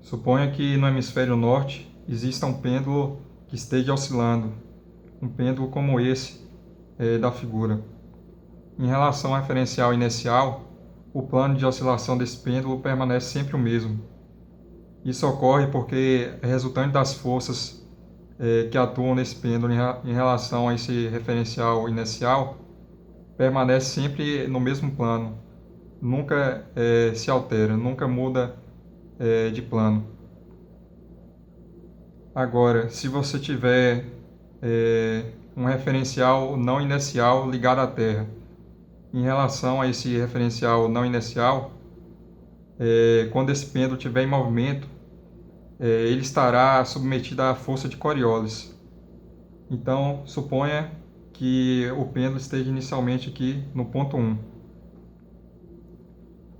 Suponha que no hemisfério norte exista um pêndulo que esteja oscilando, um pêndulo como esse da figura. Em relação ao referencial inicial, o plano de oscilação desse pêndulo permanece sempre o mesmo. Isso ocorre porque é resultante das forças que atuam nesse pêndulo em relação a esse referencial inicial permanece sempre no mesmo plano, nunca se altera, nunca muda de plano. Agora, se você tiver um referencial não inercial ligado à Terra, em relação a esse referencial não inercial, quando esse pêndulo estiver em movimento, ele estará submetido à força de Coriolis. Então, suponha que o pêndulo esteja inicialmente aqui no ponto 1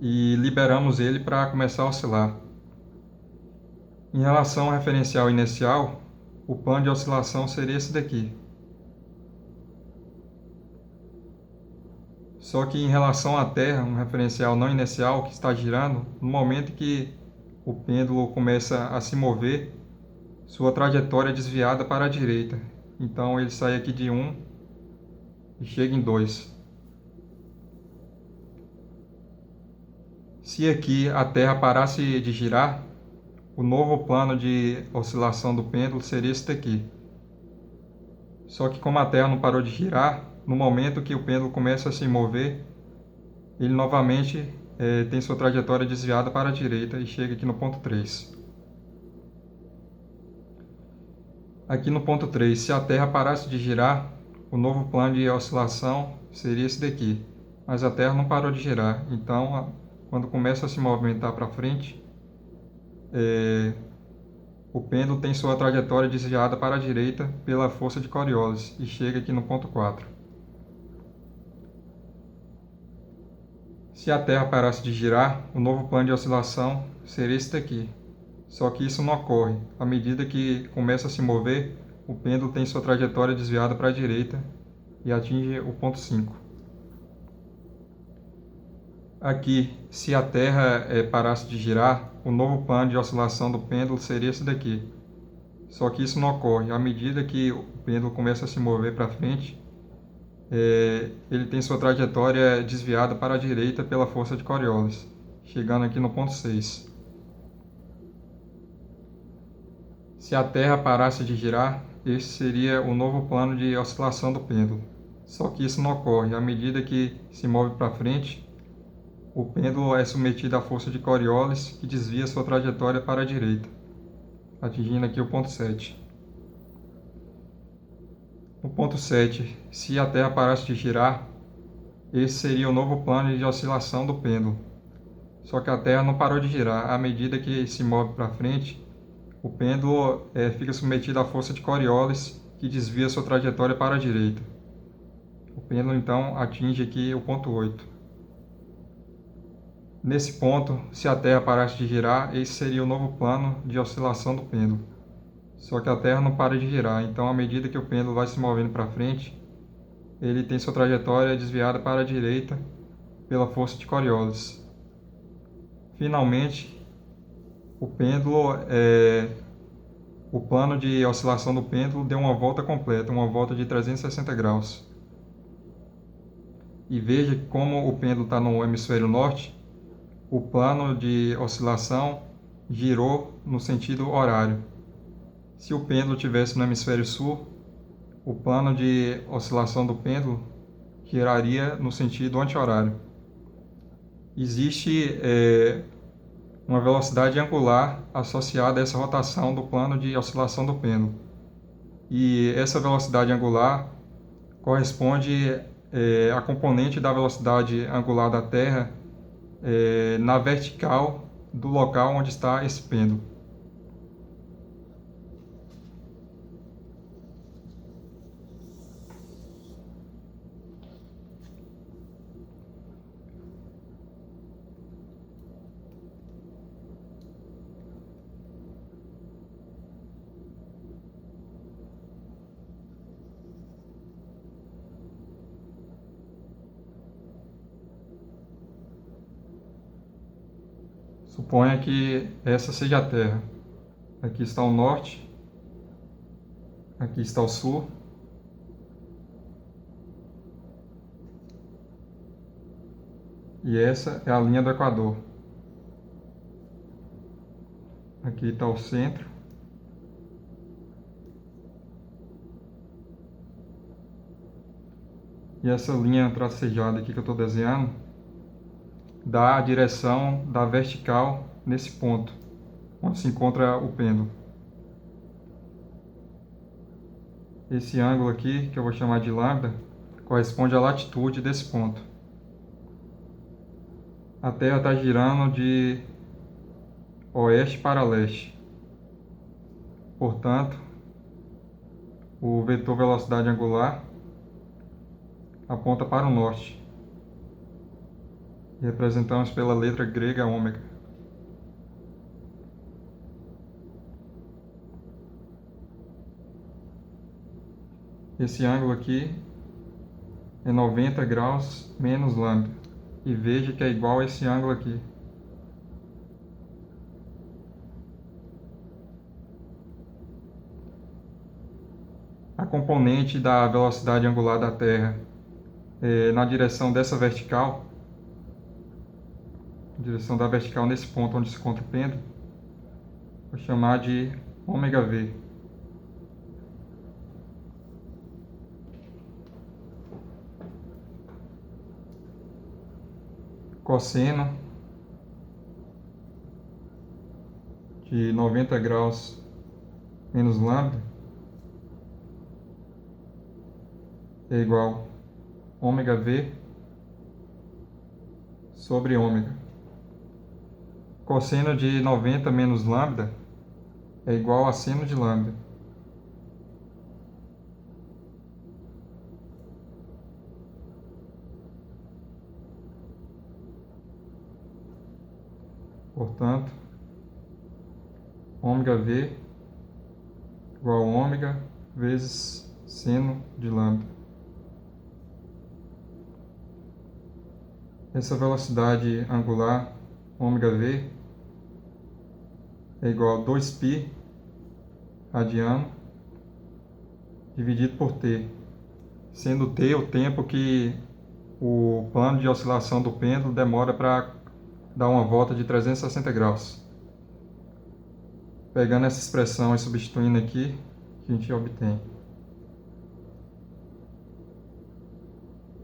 e liberamos ele para começar a oscilar. Em relação ao referencial inicial, o plano de oscilação seria esse daqui. Só que em relação à Terra, um referencial não inercial que está girando, no momento que o pêndulo começa a se mover, sua trajetória é desviada para a direita. Então ele sai aqui de 1 e chega em 2. Se aqui a Terra parasse de girar, o novo plano de oscilação do pêndulo seria esse daqui. Só que como a Terra não parou de girar, no momento que o pêndulo começa a se mover, ele novamente tem sua trajetória desviada para a direita e chega aqui no ponto 3. Aqui no ponto 3, se a Terra parasse de girar, o novo plano de oscilação seria esse daqui. Mas a Terra não parou de girar, então quando começa a se movimentar para frente, o pêndulo tem sua trajetória desviada para a direita pela força de Coriolis e chega aqui no ponto 4. Se a Terra parasse de girar, o novo plano de oscilação seria esse daqui. Só que isso não ocorre. À medida que começa a se mover, o pêndulo tem sua trajetória desviada para a direita e atinge o ponto 5. Aqui, se a Terra parasse de girar, o novo plano de oscilação do pêndulo seria esse daqui. Só que isso não ocorre. À medida que o pêndulo começa a se mover para frente, ele tem sua trajetória desviada para a direita pela força de Coriolis, chegando aqui no ponto 6. Se a Terra parasse de girar, este seria o novo plano de oscilação do pêndulo. Só que isso não ocorre. À medida que se move para frente, o pêndulo é submetido à força de Coriolis, que desvia sua trajetória para a direita, atingindo aqui o ponto 7. No ponto 7, se a Terra parasse de girar, esse seria o novo plano de oscilação do pêndulo. Só que a Terra não parou de girar. À medida que se move para frente, o pêndulo fica submetido à força de Coriolis, que desvia sua trajetória para a direita. O pêndulo então atinge aqui o ponto 8. Nesse ponto, se a Terra parasse de girar, esse seria o novo plano de oscilação do pêndulo. Só que a Terra não para de girar, então à medida que o pêndulo vai se movendo para frente, ele tem sua trajetória desviada para a direita pela força de Coriolis. Finalmente, o plano de oscilação do pêndulo deu uma volta completa, uma volta de 360 graus. E veja que como o pêndulo está no hemisfério norte, o plano de oscilação girou no sentido horário. Se o pêndulo estivesse no hemisfério sul, o plano de oscilação do pêndulo giraria no sentido anti-horário. Existe uma velocidade angular associada a essa rotação do plano de oscilação do pêndulo. E essa velocidade angular corresponde à componente da velocidade angular da Terra na vertical do local onde está esse pêndulo. Suponha que essa seja a Terra. Aqui está o norte, aqui está o sul, e essa é a linha do Equador. Aqui está o centro, e essa linha tracejada aqui que eu estou desenhando dá a direção da vertical nesse ponto, onde se encontra o pêndulo. Esse ângulo aqui, que eu vou chamar de lambda, corresponde à latitude desse ponto. A Terra está girando de oeste para leste. Portanto, o vetor velocidade angular aponta para o norte. E representamos pela letra grega ômega. Esse ângulo aqui é 90 graus menos lambda. E veja que é igual a esse ângulo aqui. A componente da velocidade angular da Terra na direção dessa vertical, direção da vertical nesse ponto onde se encontra o pêndulo, vou chamar de ômega v. Cosseno de 90 graus menos lambda é igual a ômega v sobre ômega. Cosseno de 90 menos lambda é igual a seno de lambda. Portanto, ômega v igual a ômega vezes seno de lambda. Essa velocidade angular, ômega v, é igual a 2π radiano dividido por t, sendo t o tempo que o plano de oscilação do pêndulo demora para dar uma volta de 360 graus. Pegando essa expressão e substituindo aqui, a gente obtém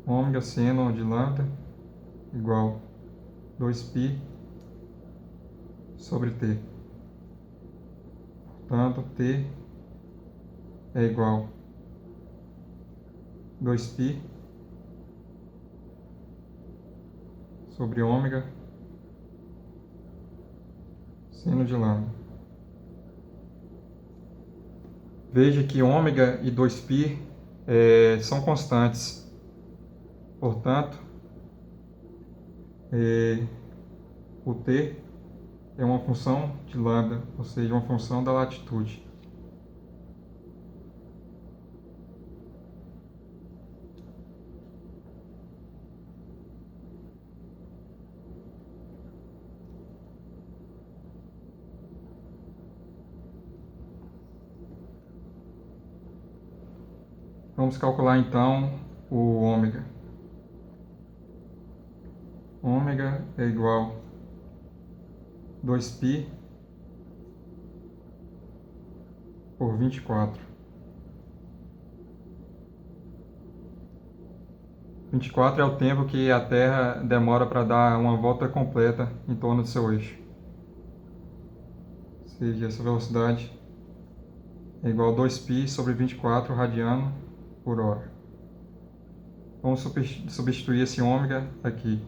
ômega seno de lambda igual 2π sobre t. Portanto, t é igual a 2π sobre ômega seno de lambda. Veja que ômega e 2π são constantes. Portanto, o t é uma função de lambda, ou seja, uma função da latitude. Vamos calcular então o ômega. Ômega é igual a 2π por 24. 24 é o tempo que a Terra demora para dar uma volta completa em torno do seu eixo. Ou seja, essa velocidade é igual a 2π sobre 24 radiano por hora. Vamos substituir esse ômega aqui.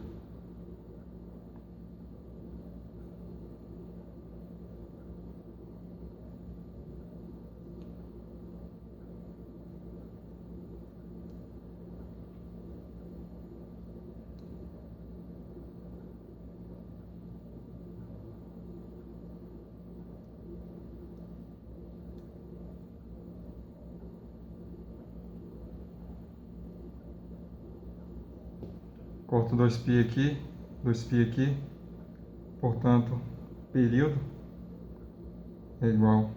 Corto 2π aqui, 2π aqui, portanto período é igual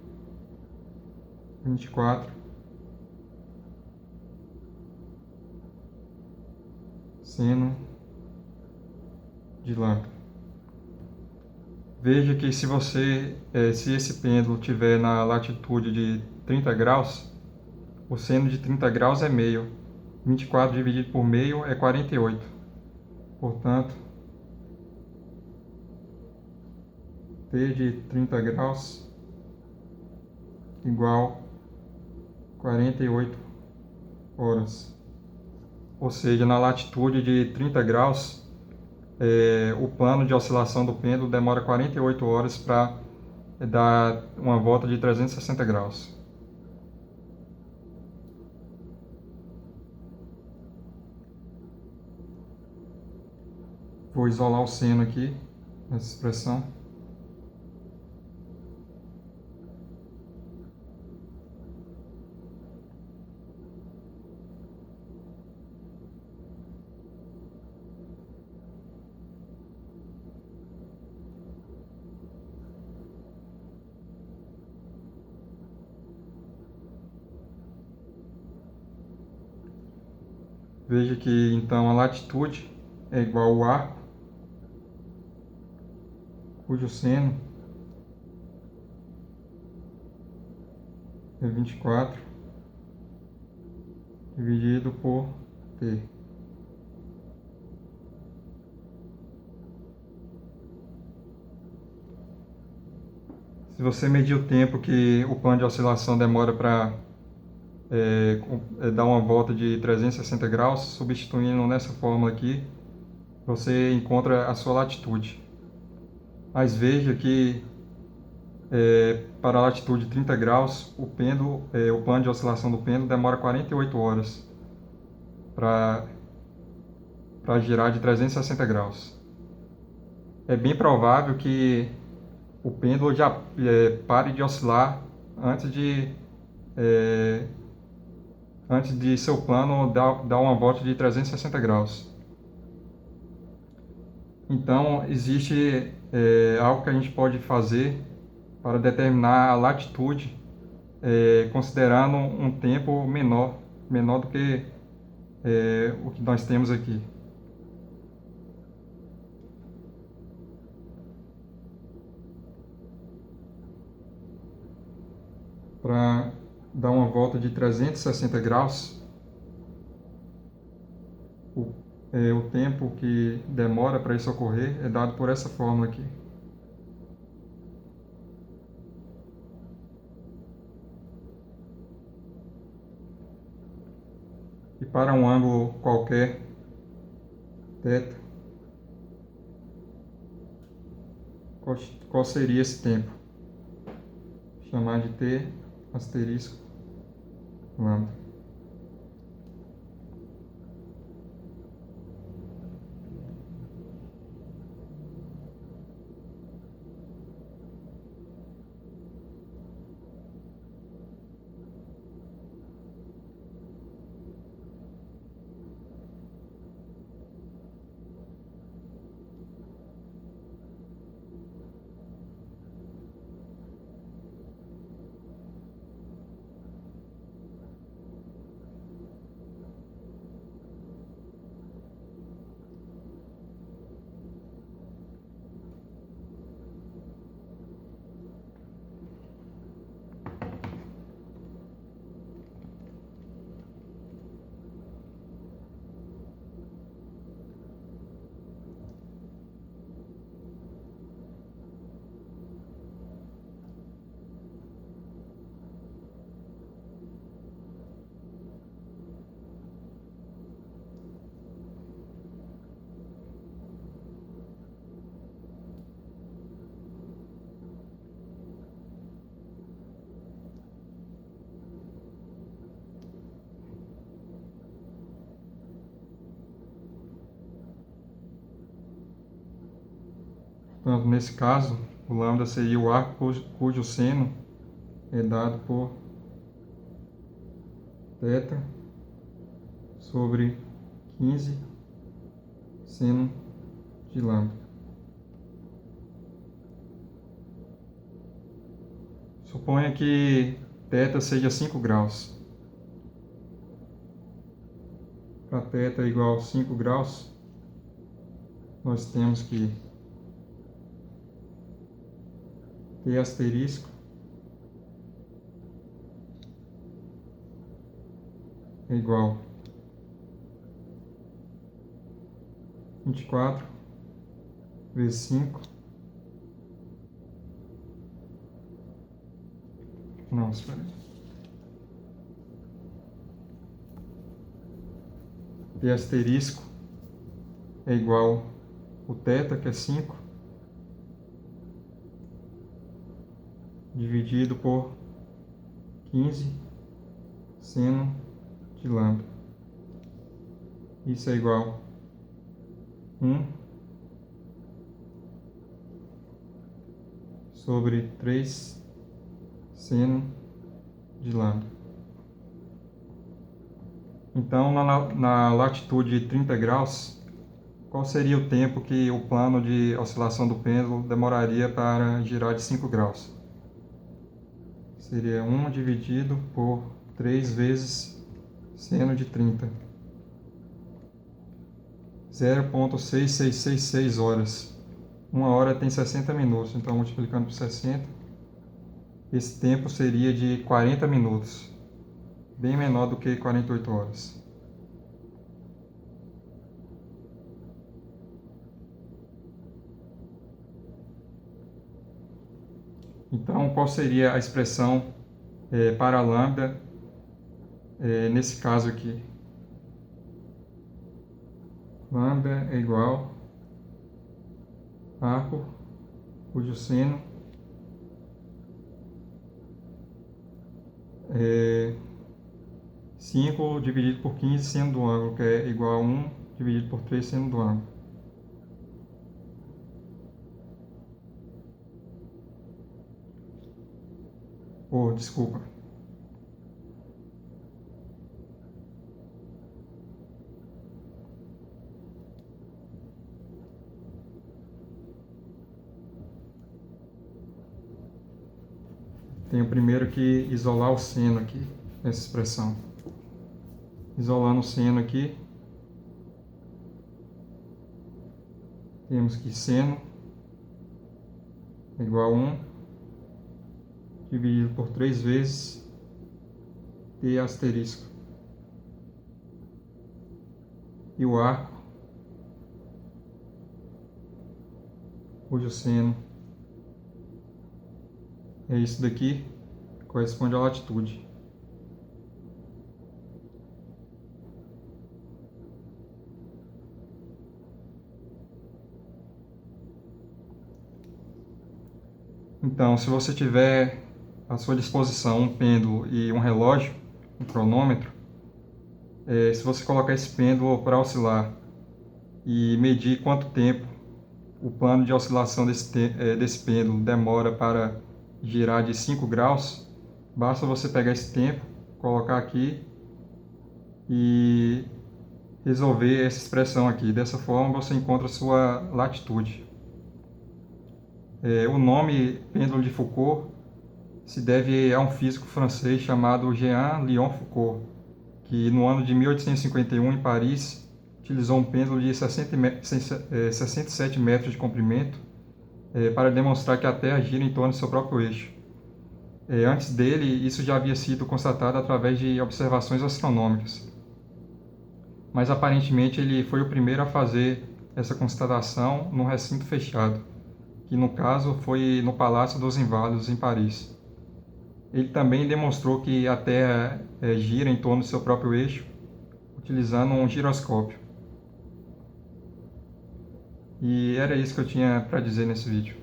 a 24 seno de lambda. Veja que se esse pêndulo tiver na latitude de 30 graus, o seno de 30 graus é meio. 24 dividido por meio é 48. Portanto, T de 30 graus igual 48 horas. Ou seja, na latitude de 30 graus, o plano de oscilação do pêndulo demora 48 horas para dar uma volta de 360 graus. Vou isolar o seno aqui, nessa expressão. Veja que então a latitude é igual ao arco, cujo seno é 24 dividido por T. Se você medir o tempo que o plano de oscilação demora para dar uma volta de 360 graus, substituindo nessa fórmula aqui, você encontra a sua latitude. Mas veja que para a latitude 30 graus, o plano de oscilação do pêndulo demora 48 horas para girar de 360 graus. É bem provável que o pêndulo já pare de oscilar antes de seu plano dar uma volta de 360 graus. Então, existe algo que a gente pode fazer para determinar a latitude, considerando um tempo menor do que o que nós temos aqui. Para dar uma volta de 360 graus, o tempo que demora para isso ocorrer é dado por essa fórmula aqui. E para um ângulo qualquer, θ, qual seria esse tempo? Chamar de T asterisco lambda. Portanto, nesse caso, o lambda seria o arco cujo seno é dado por θ sobre 15 seno de lambda. Suponha que θ seja 5 graus. Para θ igual a 5 graus, nós temos que T asterisco é igual a 24 vezes 5. Não, espera aí. T asterisco é igual o θ, que é 5, dividido por 15 seno de lambda. Isso é igual a 1 sobre 3 seno de lambda. Então, na latitude de 30 graus, qual seria o tempo que o plano de oscilação do pêndulo demoraria para girar de 5 graus? Seria 1 dividido por 3 vezes seno de 30. 0,6666 horas. Uma hora tem 60 minutos, então multiplicando por 60, esse tempo seria de 40 minutos, bem menor do que 48 horas. Então, qual seria a expressão para lambda nesse caso aqui? Lambda é igual a arco cujo seno é 5 dividido por 15 seno do ângulo, que é igual a 1 dividido por 3 seno do ângulo. Desculpa. Tenho primeiro que isolar o seno aqui, essa expressão. Isolando o seno aqui, temos que seno é igual a 1 dividido por 3 vezes T asterisco. E o arco, cujo seno é isso daqui, corresponde à latitude. Então, se você tiver à sua disposição um pêndulo e um relógio, um cronômetro, se você colocar esse pêndulo para oscilar e medir quanto tempo o plano de oscilação desse pêndulo demora para girar de 5 graus, basta você pegar esse tempo, colocar aqui e resolver essa expressão aqui. Dessa forma você encontra a sua latitude. O nome pêndulo de Foucault se deve a um físico francês chamado Jean-Léon Foucault, que no ano de 1851, em Paris, utilizou um pêndulo de 67 metros de comprimento para demonstrar que a Terra gira em torno do seu próprio eixo. Antes dele, isso já havia sido constatado através de observações astronômicas. Mas aparentemente ele foi o primeiro a fazer essa constatação num recinto fechado, que no caso foi no Palácio dos Inválidos, em Paris. Ele também demonstrou que a Terra gira em torno do seu próprio eixo, utilizando um giroscópio. E era isso que eu tinha para dizer nesse vídeo.